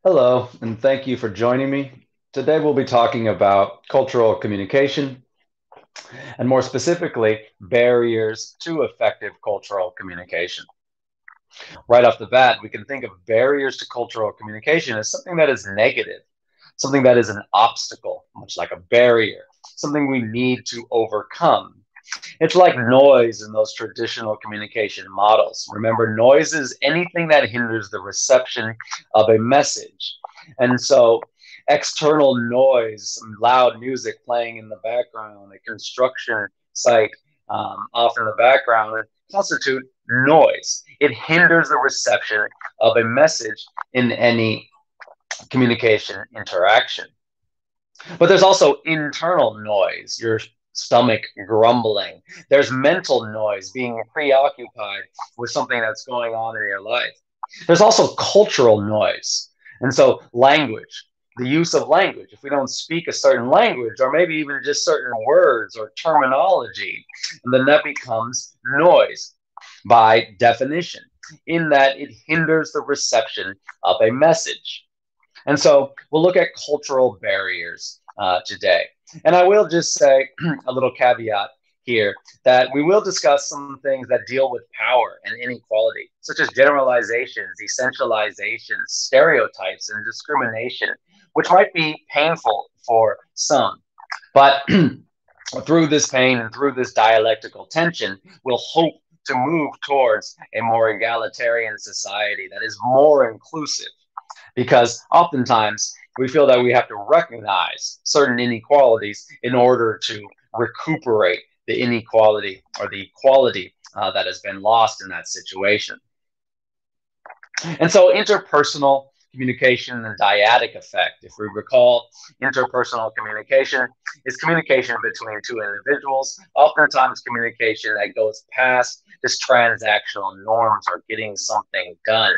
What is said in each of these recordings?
Hello, and thank you for joining me. Today we'll be talking about cultural communication, and more specifically, barriers to effective cultural communication. Right off the bat, we can think of barriers to cultural communication as something that is negative, something that is an obstacle, much like a barrier, something we need to overcome. It's like noise in those traditional communication models. Remember, noise is anything that hinders the reception of a message. And so, external noise, some loud music playing in the background, a construction site off in the background, constitute noise. It hinders the reception of a message in any communication interaction. But there's also internal noise, your stomach grumbling. There's mental noise, being preoccupied with something that's going on in your life. There's also cultural noise. And so, language, the use of language. If we don't speak a certain language, or maybe even just certain words or terminology, then that becomes noise by definition, in that it hinders the reception of a message. And so we'll look at cultural barriers today. And I will just say a little caveat here that we will discuss some things that deal with power and inequality, such as generalizations, essentializations, stereotypes, and discrimination, which might be painful for some. But through this pain and through this dialectical tension, we'll hope to move towards a more egalitarian society that is more inclusive, because oftentimes we feel that we have to recognize certain inequalities in order to recuperate the inequality or the equality that has been lost in that situation. And so, interpersonal communication and dyadic effect, if we recall, interpersonal communication is communication between two individuals, oftentimes communication that goes past just transactional norms or getting something done.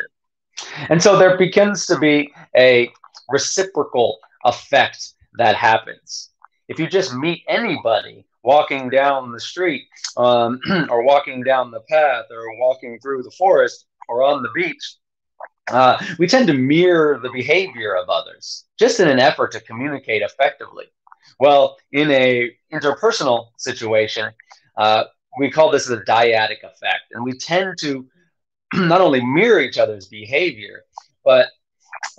And so there begins to be a reciprocal effect that happens. If you just meet anybody walking down the street, or walking down the path, or walking through the forest, or on the beach, we tend to mirror the behavior of others just in an effort to communicate effectively. Well, in a interpersonal situation, uh, we call this the dyadic effect, and we tend to not only mirror each other's behavior, but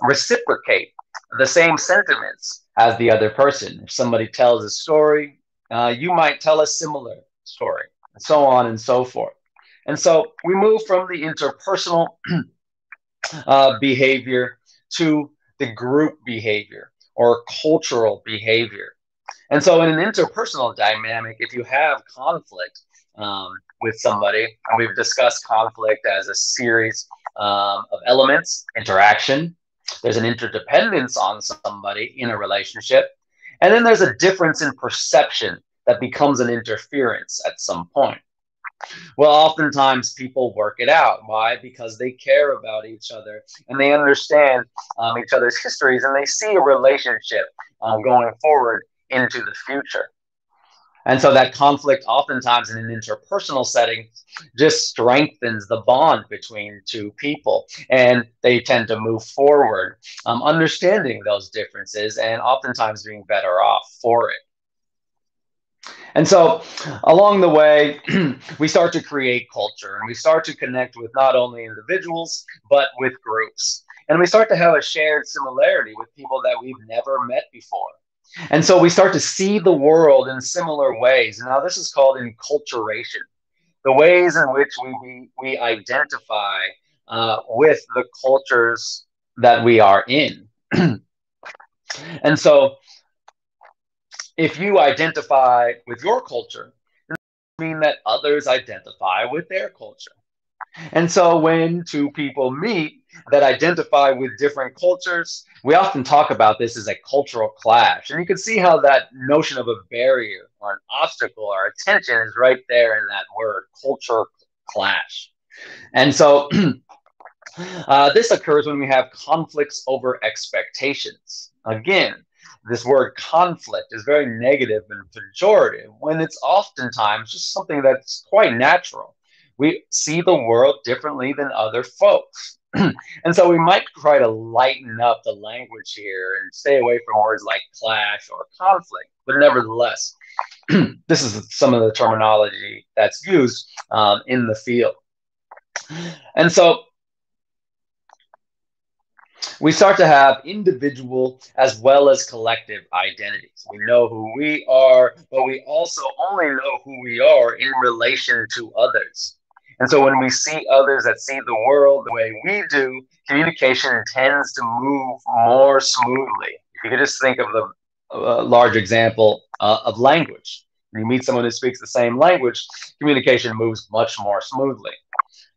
reciprocate the same sentiments as the other person. If somebody tells a story, you might tell a similar story, and so on and so forth. And so we move from the interpersonal behavior to the group behavior or cultural behavior. And so, in an interpersonal dynamic, if you have conflict with somebody, and we've discussed conflict as a series of elements, interaction, there's an interdependence on somebody in a relationship, and then there's a difference in perception that becomes an interference at some point. Well, oftentimes people work it out. Why? Because they care about each other and they understand each other's histories, and they see a relationship going forward into the future. And so that conflict, oftentimes in an interpersonal setting, just strengthens the bond between two people. And they tend to move forward, understanding those differences and oftentimes being better off for it. And so along the way, we start to create culture and we start to connect with not only individuals, but with groups. And we start to have a shared similarity with people that we've never met before. And so we start to see the world in similar ways. Now, this is called enculturation, the ways in which we identify with the cultures that we are in. And so if you identify with your culture, it means that others identify with their culture. And so when two people meet that identify with different cultures, we often talk about this as a cultural clash. And you can see how that notion of a barrier or an obstacle or a tension is right there in that word, culture clash. And so this occurs when we have conflicts over expectations. Again, this word conflict is very negative and pejorative when it's oftentimes just something that's quite natural. we see the world differently than other folks. And so we might try to lighten up the language here and stay away from words like clash or conflict. But nevertheless, this is some of the terminology that's used in the field. And so we start to have individual as well as collective identities. We know who we are, but we also only know who we are in relation to others. And so when we see others that see the world the way we do, communication tends to move more smoothly. If you could just think of the large example of language. When you meet someone who speaks the same language, communication moves much more smoothly.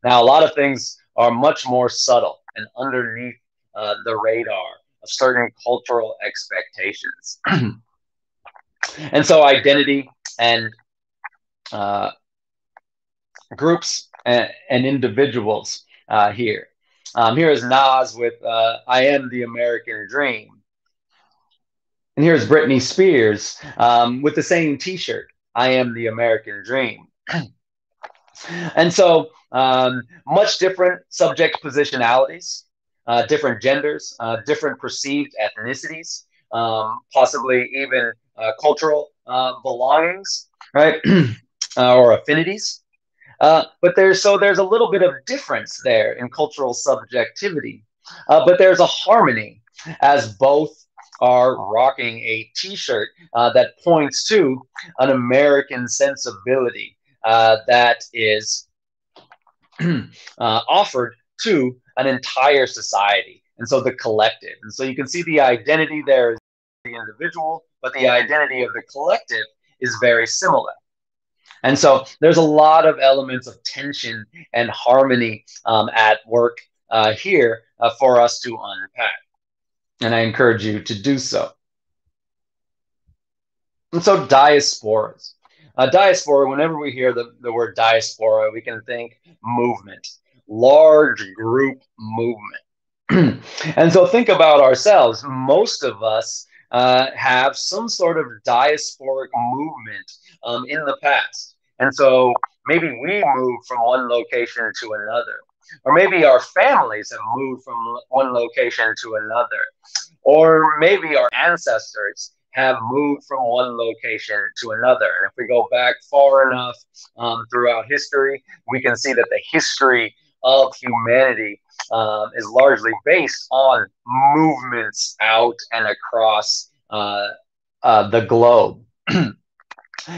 Now, a lot of things are much more subtle and underneath the radar of certain cultural expectations. And so identity and groups and individuals here. Here is Nas with I Am the American Dream. And here's Britney Spears with the same t-shirt, I Am the American Dream. And so much different subject positionalities, different genders, different perceived ethnicities, possibly even cultural belongings, right? Or affinities. But there's a little bit of difference there in cultural subjectivity. But there's a harmony as both are rocking a t-shirt that points to an American sensibility that is offered to an entire society. And so the collective. And so you can see the identity there is the individual, but the identity of the collective is very similar. And so there's a lot of elements of tension and harmony at work here for us to unpack. And I encourage you to do so. And so diasporas. Diaspora, whenever we hear the word diaspora, we can think movement, large group movement. And so think about ourselves. Most of us have some sort of diasporic movement in the past. And so maybe we moved from one location to another. Or maybe our families have moved from one location to another. Or maybe our ancestors have moved from one location to another. And if we go back far enough throughout history, we can see that the history of humanity is largely based on movements out and across the globe.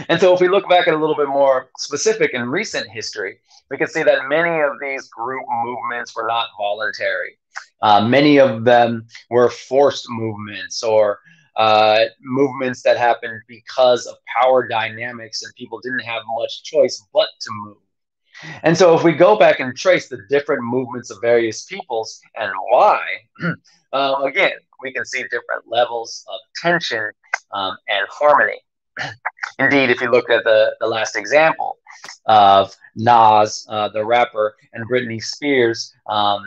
And so if we look back at a little bit more specific and recent history, we can see that many of these group movements were not voluntary. Many of them were forced movements or movements that happened because of power dynamics and people didn't have much choice but to move. And so if we go back and trace the different movements of various peoples and why, again, we can see different levels of tension and harmony. Indeed, if you look at the last example of Nas, the rapper, and Britney Spears,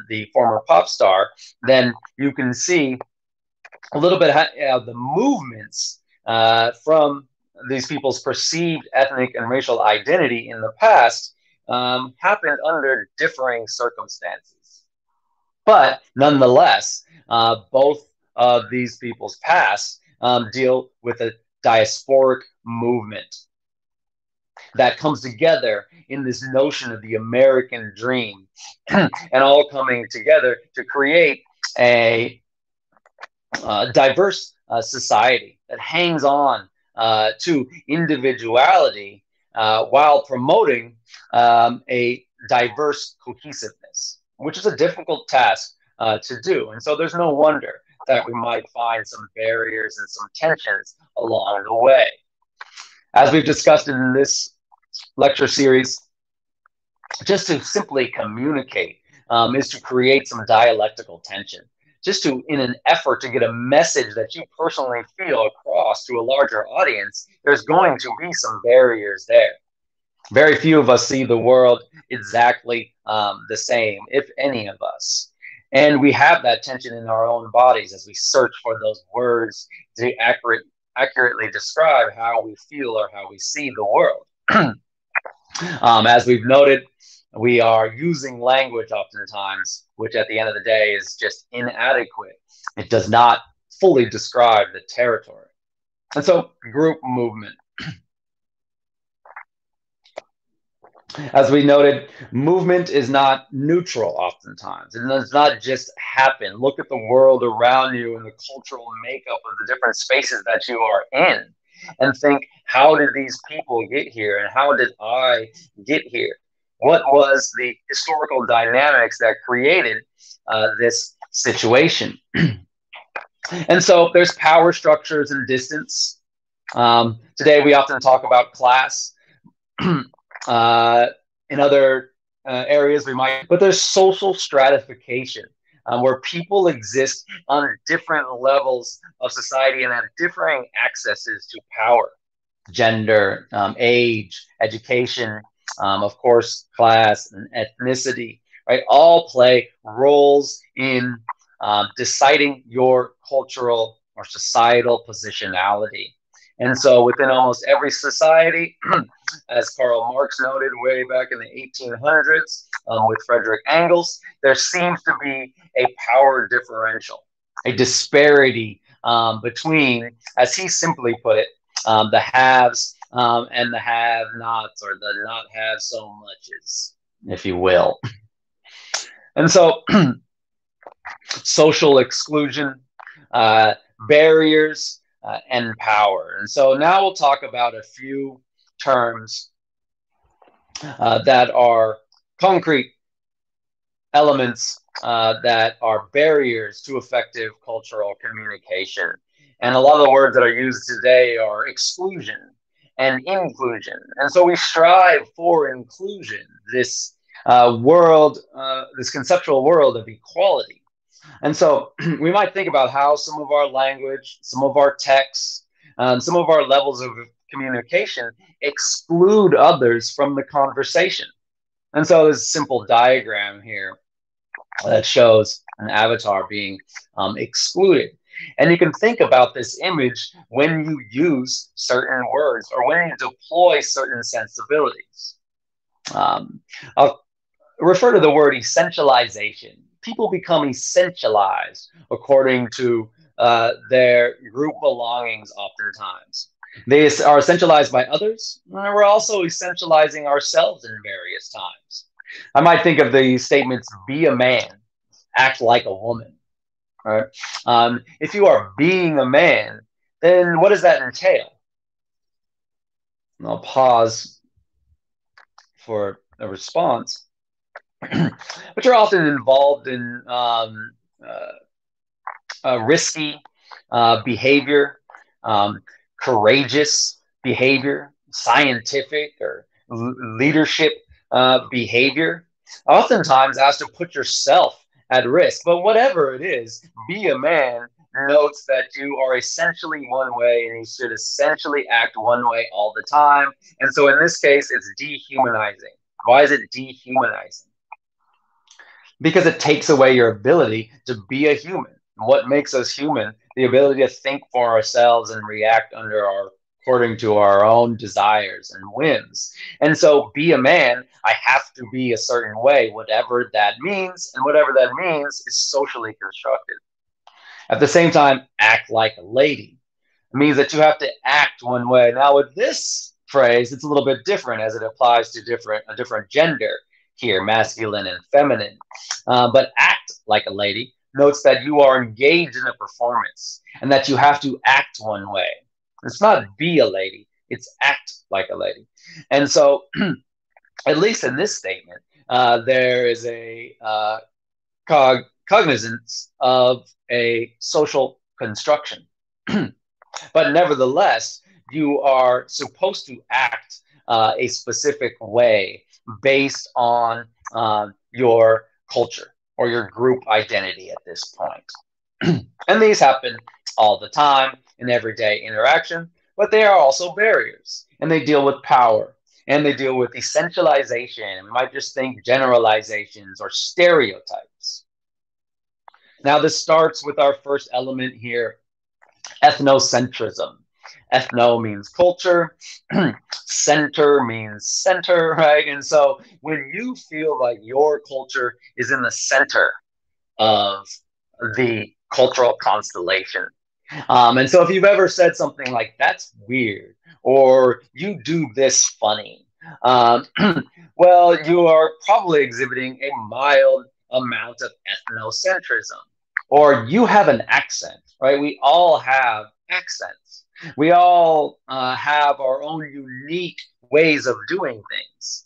the former pop star, then you can see a little bit of the movements from these people's perceived ethnic and racial identity in the past happened under differing circumstances. But nonetheless, both of these people's past deal with a diasporic movement that comes together in this notion of the American dream and all coming together to create a diverse society that hangs on to individuality while promoting a diverse cohesiveness, which is a difficult task to do. And so there's no wonder that we might find some barriers and some tensions along the way. As we've discussed in this lecture series, just to simply communicate is to create some dialectical tension, just to, in an effort to get a message that you personally feel across to a larger audience, there's going to be some barriers there. Very few of us see the world exactly the same, if any of us. And we have that tension in our own bodies as we search for those words to accurately describe how we feel or how we see the world. As we've noted, We are using language oftentimes, which at the end of the day is just inadequate. It does not fully describe the territory. And so, group movement. As we noted, movement is not neutral oftentimes. It does not just happen. Look at the world around you and the cultural makeup of the different spaces that you are in and think, how did these people get here and how did I get here? What was the historical dynamics that created this situation? And so there's power structures and distance. Today we often talk about class. In other areas, we might, but there's social stratification where people exist on different levels of society and have differing accesses to power, gender, age, education, of course, class and ethnicity, right? All play roles in deciding your cultural or societal positionality. And so within almost every society, as Karl Marx noted way back in the 1800s with Frederick Engels, there seems to be a power differential, a disparity between, as he simply put it, the haves and the have-nots, or the not have so muches, if you will. And so social exclusion, barriers, and power. And so now we'll talk about a few terms that are concrete elements that are barriers to effective cultural communication. And a lot of the words that are used today are exclusion and inclusion. And so we strive for inclusion, this this conceptual world of equality. And so we might think about how some of our language, some of our texts, some of our levels of communication exclude others from the conversation. And so there's a simple diagram here that shows an avatar being excluded. And you can think about this image when you use certain words or when you deploy certain sensibilities. I'll refer to the word essentialization. People become essentialized according to their group belongings oftentimes. They are essentialized by others, and we're also essentializing ourselves in various times. I might think of the statements, be a man, act like a woman. Right? If you are being a man, then what does that entail? And I'll pause for a response. But you're often involved in risky behavior, courageous behavior, scientific or leadership behavior. Oftentimes asked to put yourself at risk. But whatever it is, be a man notes that you are essentially one way and you should essentially act one way all the time. And so in this case, it's dehumanizing. Why is it dehumanizing? Because it takes away your ability to be a human. What makes us human? The ability to think for ourselves and react according to our own desires and whims. And so, be a man, I have to be a certain way, whatever that means. And whatever that means is socially constructed. At the same time, act like a lady. It means that you have to act one way. Now, with this phrase, it's a little bit different as it applies to a different gender here, masculine and feminine. But act like a lady notes that you are engaged in a performance and that you have to act one way. It's not be a lady, it's act like a lady. And so, at least in this statement, there is a cognizance of a social construction. But nevertheless, you are supposed to act a specific way based on your culture or your group identity at this point. And these happen all the time in everyday interaction, but they are also barriers, and they deal with power, and they deal with essentialization. We might just think generalizations or stereotypes. Now, this starts with our first element here, ethnocentrism. Ethno means culture. Center means center, right? And so when you feel like your culture is in the center of the cultural constellation, and so if you've ever said something like, that's weird, or you do this funny, um, well, you are probably exhibiting a mild amount of ethnocentrism. Or you have an accent, right? We all have accents. We all have our own unique ways of doing things.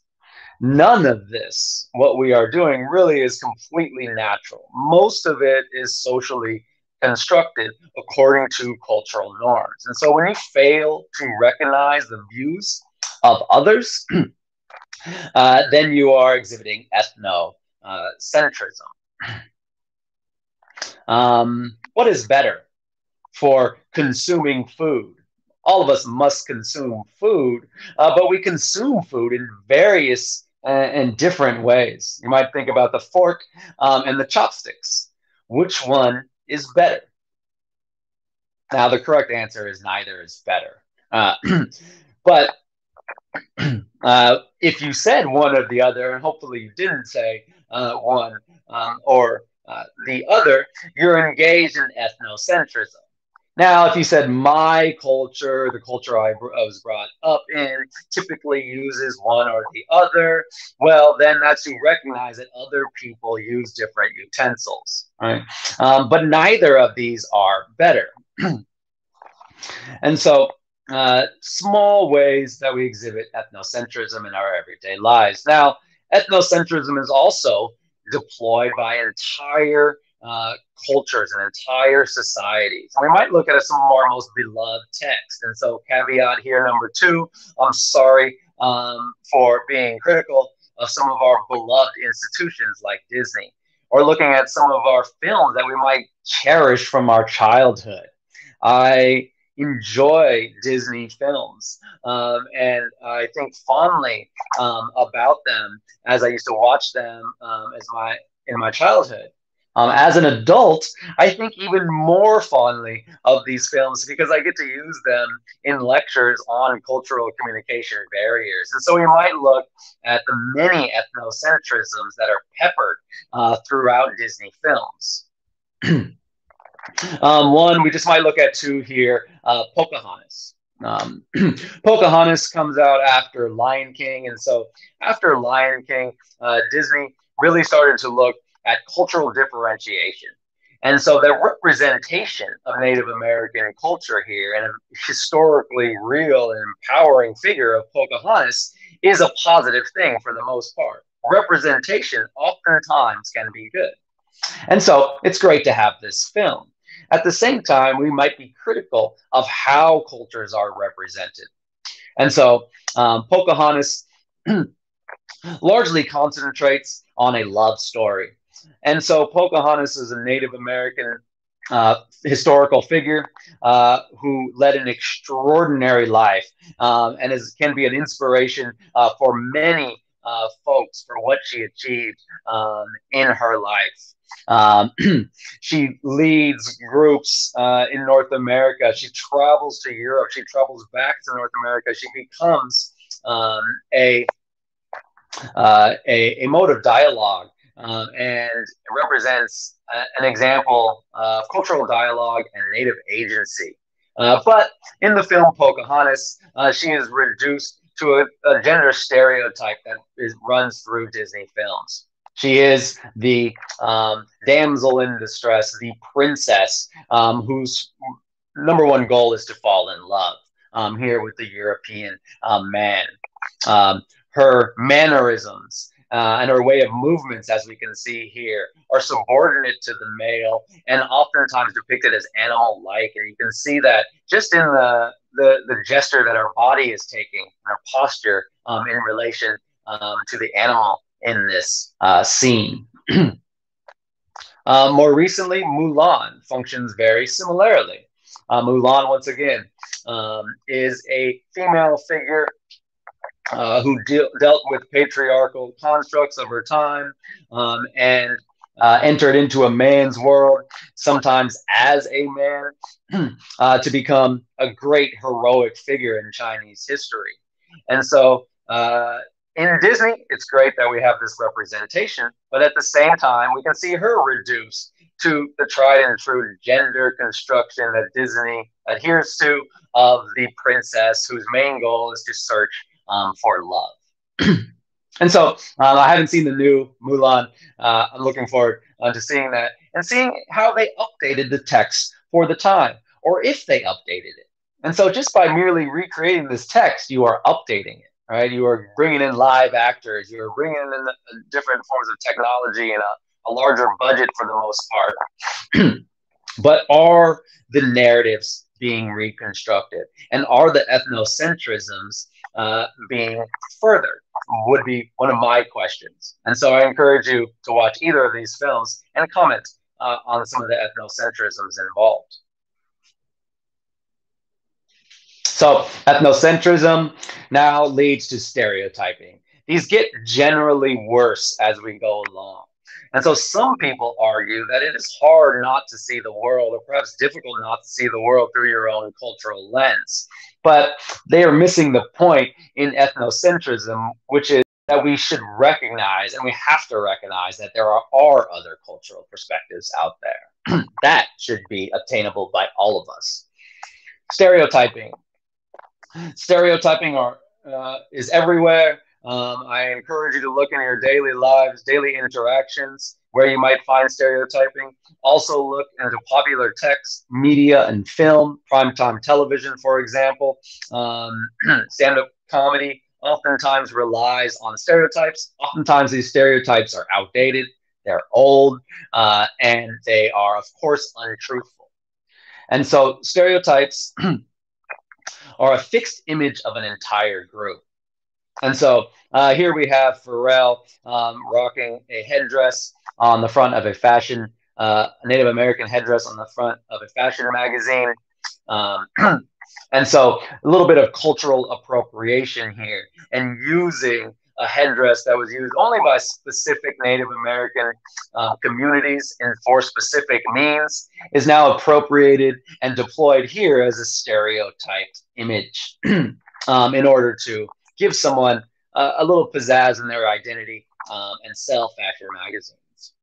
None of this, what we are doing, really is completely natural. Most of it is socially constructed according to cultural norms. And so when you fail to recognize the views of others, then you are exhibiting ethnocentrism. What is better for consuming food? All of us must consume food, but we consume food in various and different ways. You might think about the fork and the chopsticks. Which one is better? Now, the correct answer is neither is better. But if you said one or the other, and hopefully you didn't say one or the other, you're engaged in ethnocentrism. Now, if you said my culture, the culture I was brought up in, typically uses one or the other, well, then that's to recognize that other people use different utensils, right? But neither of these are better. And so, small ways that we exhibit ethnocentrism in our everyday lives. Now, ethnocentrism is also deployed by entire cultures and entire societies. We might look at some of our most beloved texts. And so, caveat here number 2, I'm sorry for being critical of some of our beloved institutions like Disney, or looking at some of our films that we might cherish from our childhood. I enjoy Disney films, and I think fondly about them as I used to watch them in my childhood. As an adult, I think even more fondly of these films because I get to use them in lectures on cultural communication barriers. And so we might look at the many ethnocentrisms that are peppered throughout Disney films. One, we just might look at 2 here, Pocahontas. Pocahontas comes out after Lion King. And so after Lion King, Disney really started to look at cultural differentiation. And so the representation of Native American culture here and a historically real and empowering figure of Pocahontas is a positive thing for the most part. Representation oftentimes can be good. And so it's great to have this film. At the same time, we might be critical of how cultures are represented. And so Pocahontas largely concentrates on a love story. And so Pocahontas is a Native American historical figure who led an extraordinary life and can be an inspiration for many folks for what she achieved in her life. She leads groups in North America. She travels to Europe. She travels back to North America. She becomes a mode of dialogue and represents an example of cultural dialogue and native agency. But in the film Pocahontas, she is reduced to a gender stereotype that runs through Disney films. She is the damsel in distress, the princess whose number one goal is to fall in love here with the European man. Her mannerisms and her way of movements, as we can see here, are subordinate to the male and oftentimes depicted as animal-like. And you can see that just in the gesture that her body is taking, her posture in relation to the animal in this scene. More recently, Mulan functions very similarly. Mulan, once again, is a female figure who dealt with patriarchal constructs of her time and entered into a man's world, sometimes as a man, to become a great heroic figure in Chinese history. And so in Disney, it's great that we have this representation, but at the same time, we can see her reduced to the tried and true gender construction that Disney adheres to of the princess whose main goal is to search for love. And so I haven't seen the new Mulan. I'm looking forward to seeing that and seeing how they updated the text for the time, or if they updated it. And so just by merely recreating this text, you are updating it, right? You are bringing in live actors. You are bringing in different forms of technology and a larger budget for the most part. But are the narratives being reconstructed? And are the ethnocentrisms being furthered? Would be one of my questions. And so I encourage you to watch either of these films and comment on some of the ethnocentrisms involved. So ethnocentrism now leads to stereotyping. These get generally worse as we go along. And so some people argue that it is hard not to see the world, or perhaps difficult not to see the world through your own cultural lens. But they are missing the point in ethnocentrism, which is that we should recognize, and we have to recognize, that there are other cultural perspectives out there. That should be attainable by all of us. Stereotyping. Stereotyping is everywhere. I encourage you to look in your daily lives, daily interactions, where you might find stereotyping. Also look into popular text, media, and film, primetime television, for example. Stand-up comedy oftentimes relies on stereotypes. Oftentimes these stereotypes are outdated, they're old, and they are, of course, untruthful. And so stereotypes are a fixed image of an entire group. And so here we have Pharrell rocking a headdress on the front of a fashion, a Native American headdress on the front of a fashion magazine. And so a little bit of cultural appropriation here, and using a headdress that was used only by specific Native American communities and for specific means is now appropriated and deployed here as a stereotyped image in order to give someone a little pizzazz in their identity and sell fashion magazines.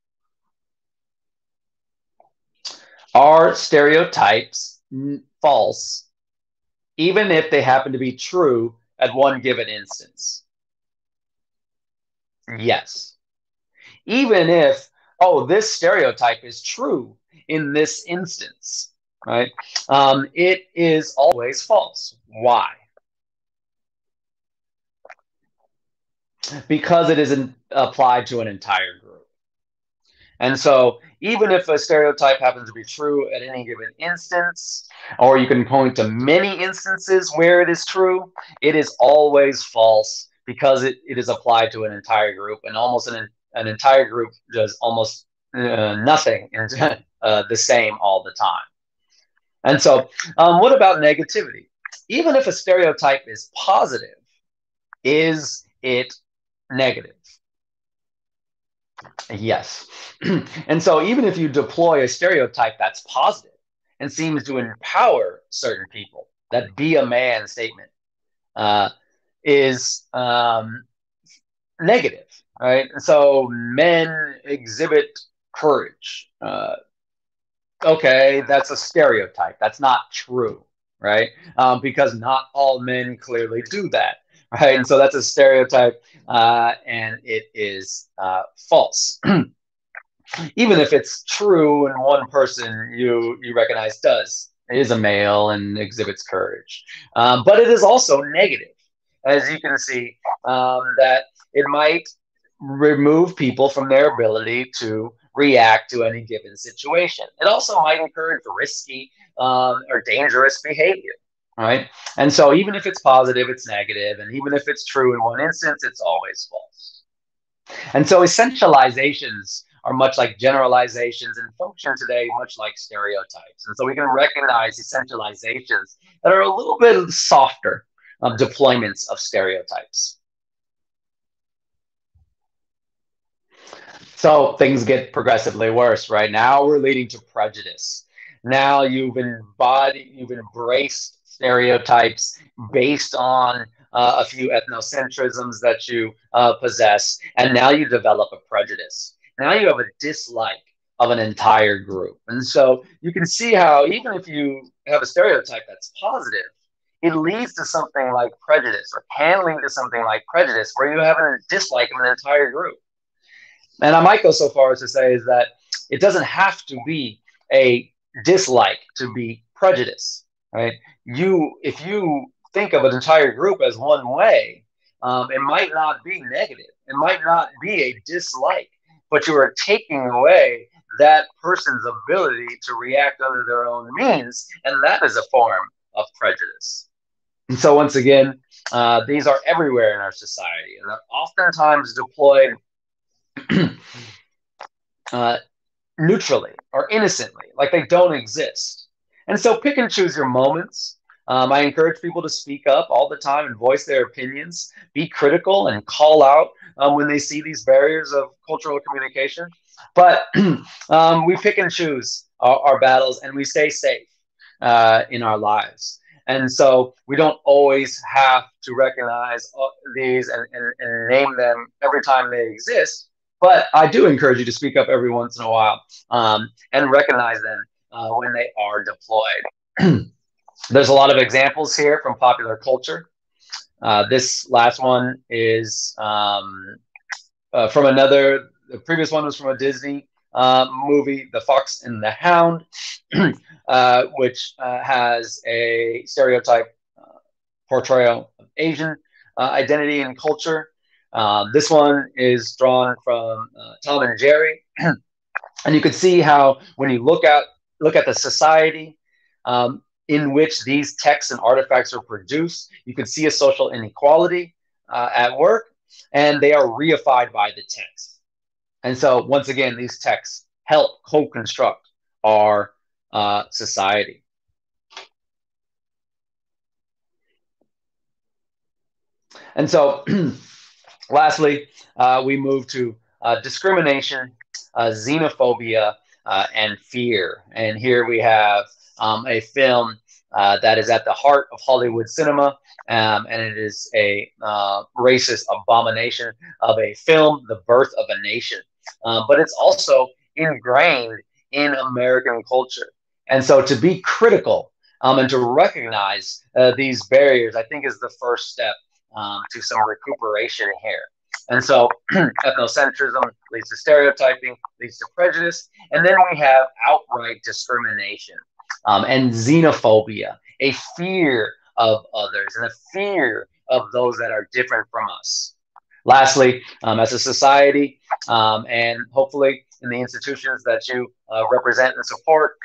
Are stereotypes false, even if they happen to be true at one given instance? Yes. Even if, oh, this stereotype is true in this instance, right? It is always false. Why? Because it isn't applied to an entire group. And so even if a stereotype happens to be true at any given instance, or you can point to many instances where it is true, it is always false because it is applied to an entire group, and almost an entire group does almost nothing the same all the time. And so what about negativity? Even if a stereotype is positive, is it negative? Yes. And so even if you deploy a stereotype that's positive and seems to empower certain people, that be a man statement is negative, right? And so men exhibit courage. Okay, that's a stereotype. That's not true, right? Because not all men clearly do that. Right, and so that's a stereotype, and it is false. Even if it's true and one person you recognize is a male and exhibits courage, but it is also negative, as you can see, that it might remove people from their ability to react to any given situation. It also might encourage risky or dangerous behavior. Right. And so even if it's positive, it's negative. And even if it's true in one instance, it's always false. And so essentializations are much like generalizations and function today much like stereotypes. And so we can recognize essentializations that are a little bit softer deployments of stereotypes. So things get progressively worse, right? Now we're leading to prejudice. Now you've embraced stereotypes based on a few ethnocentrisms that you possess, and now you develop a prejudice. Now you have a dislike of an entire group. And so you can see how, even if you have a stereotype that's positive, it leads to something like prejudice, or can lead to something like prejudice, where you have a dislike of an entire group. And I might go so far as to say is that it doesn't have to be a dislike to be prejudice, right? If you think of an entire group as one way, it might not be negative. It might not be a dislike, but you are taking away that person's ability to react under their own means, and that is a form of prejudice. And so, once again, these are everywhere in our society, and they're oftentimes deployed uh, neutrally or innocently, like they don't exist. And so pick and choose your moments. I encourage people to speak up all the time and voice their opinions, be critical, and call out when they see these barriers of cultural communication. But we pick and choose our battles, and we stay safe in our lives. And so we don't always have to recognize these and name them every time they exist. But I do encourage you to speak up every once in a while and recognize them when they are deployed. There's a lot of examples here from popular culture. This last one is from another. The previous one was from a Disney movie, The Fox and the Hound, which has a stereotype portrayal of Asian identity and culture. This one is drawn from Tom and Jerry, and you can see how when you look at the society in which these texts and artifacts are produced, you can see a social inequality at work, and they are reified by the text. And so, once again, these texts help co-construct our society. And so, lastly, we move to discrimination, xenophobia, and fear. And here we have a film that is at the heart of Hollywood cinema, and it is a racist abomination of a film, The Birth of a Nation. But it's also ingrained in American culture. And so to be critical and to recognize these barriers, I think is the first step to some recuperation here. And so ethnocentrism leads to stereotyping, leads to prejudice, and then we have outright discrimination and xenophobia, a fear of others and a fear of those that are different from us. Lastly, as a society, and hopefully in the institutions that you represent and support,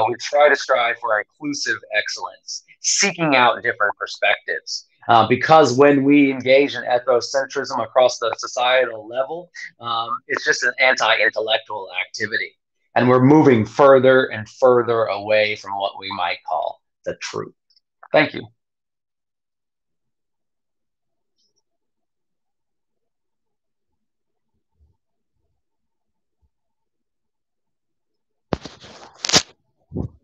we try to strive for inclusive excellence, seeking out different perspectives. Because when we engage in ethnocentrism across the societal level, it's just an anti-intellectual activity. And we're moving further and further away from what we might call the truth. Thank you.